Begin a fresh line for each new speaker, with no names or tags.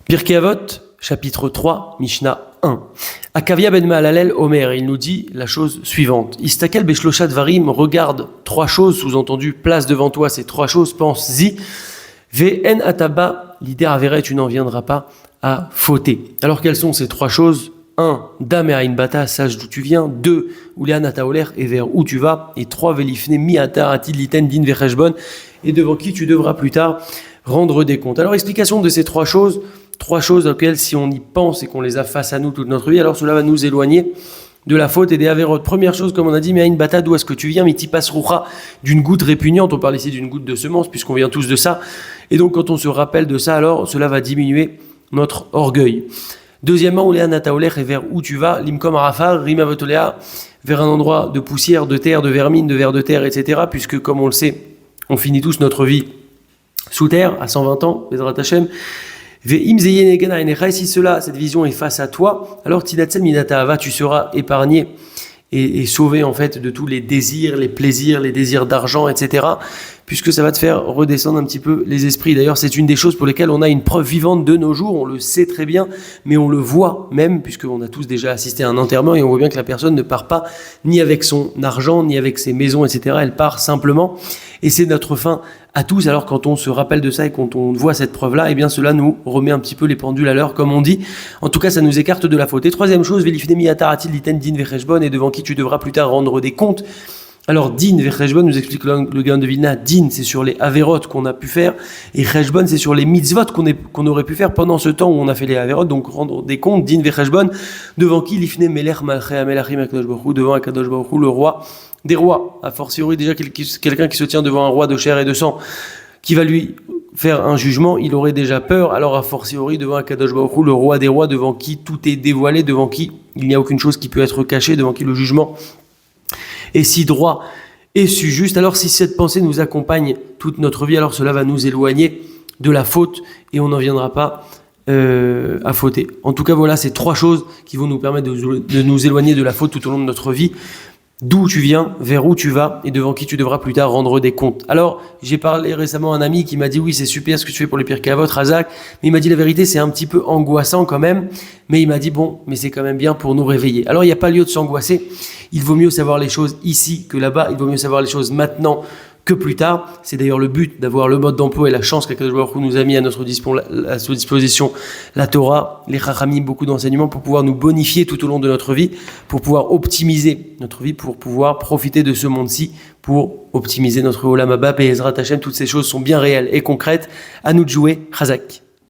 Pirkei Avot, chapitre 3, Mishnah 1. Akavia ben Mahalalel Omer, il nous dit la chose suivante. Istakel beshlosha dvarim, regarde trois choses, sous-entendu, place devant toi ces trois choses, pense-y. Ve'en ataba, l'idée avérée, tu n'en viendras pas à fauter. Alors quelles sont ces trois choses? 1. Dame aïn bata, sache d'où tu viens. 2. Ulean ataoler, et vers où tu vas. Et 3. Velifne miata atid liten din vecheshbon, et devant qui tu devras plus tard rendre des comptes. Alors explication de ces trois choses auxquelles si on y pense et qu'on les a face à nous toute notre vie, alors cela va nous éloigner de la faute et des avérotes. Première chose, comme on a dit, mais aïn bata, d'où est-ce que tu viens? Miti pasrucha, d'une goutte répugnante. On parle ici d'une goutte de semence puisqu'on vient tous de ça. Et donc quand on se rappelle de ça, alors cela va diminuer notre orgueil. Deuxièmement, Ulean ataoler, et vers où tu vas, limkom arafar, rima votolea, vers un endroit de poussière, de terre, de vermine, de vers de terre, etc. Puisque comme on le sait, on finit tous notre vie sous terre, à 120 ans, Bezrat Hashem. Si cela, cette vision est face à toi, alors Tinatzel Minata tu seras épargné et sauvé en fait de tous les désirs, les plaisirs, les désirs d'argent, etc. Puisque ça va te faire redescendre un petit peu les esprits. D'ailleurs, c'est une des choses pour lesquelles on a une preuve vivante de nos jours. On le sait très bien, mais on le voit même, puisqu'on a tous déjà assisté à un enterrement et on voit bien que la personne ne part pas ni avec son argent, ni avec ses maisons, etc. Elle part simplement. Et c'est notre fin à tous. Alors quand on se rappelle de ça et quand on voit cette preuve-là, eh bien cela nous remet un petit peu les pendules à l'heure, comme on dit. En tout cas, ça nous écarte de la faute. Et troisième chose, velifnemi ataratil liten din vecheshbon, et devant qui tu devras plus tard rendre des comptes. Alors, din vecheshbon, nous explique le Gaon de Vilna, din, c'est sur les avérotes qu'on a pu faire, et cheshbon, c'est sur les mitzvot qu'on aurait pu faire pendant ce temps où on a fait les avérotes, donc rendre des comptes, din vecheshbon, devant qui lifne melech malchei amelachim akadosh baruch hu, devant akadosh baruch hu, le roi des rois, a fortiori déjà quelqu'un qui se tient devant un roi de chair et de sang, qui va lui faire un jugement, il aurait déjà peur, alors a fortiori devant akadosh baruch hu, le roi des rois, devant qui tout est dévoilé, devant qui il n'y a aucune chose qui peut être cachée, devant qui le jugement est si droit et si juste. Alors si cette pensée nous accompagne toute notre vie, alors cela va nous éloigner de la faute et on n'en viendra pas à fauter. En tout cas, voilà ces trois choses qui vont nous permettre de nous éloigner de la faute tout au long de notre vie. D'où tu viens, vers où tu vas et devant qui tu devras plus tard rendre des comptes. Alors, j'ai parlé récemment à un ami qui m'a dit oui, c'est super ce que tu fais pour les Pirkei Avot, Razak, mais il m'a dit la vérité, c'est un petit peu angoissant quand même, mais il m'a dit bon, mais c'est quand même bien pour nous réveiller. Alors, il n'y a pas lieu de s'angoisser, il vaut mieux savoir les choses ici que là-bas, il vaut mieux savoir les choses maintenant que plus tard. C'est d'ailleurs le but d'avoir le mode d'emploi et la chance qu'Akadosh Baruch Hu nous a mis à notre disposition, la Torah, les Chachamim, beaucoup d'enseignements pour pouvoir nous bonifier tout au long de notre vie, pour pouvoir optimiser notre vie, pour pouvoir profiter de ce monde-ci, pour optimiser notre Olam Haba, et Ezrat Hashem. Toutes ces choses sont bien réelles et concrètes. À nous de jouer. Chazak.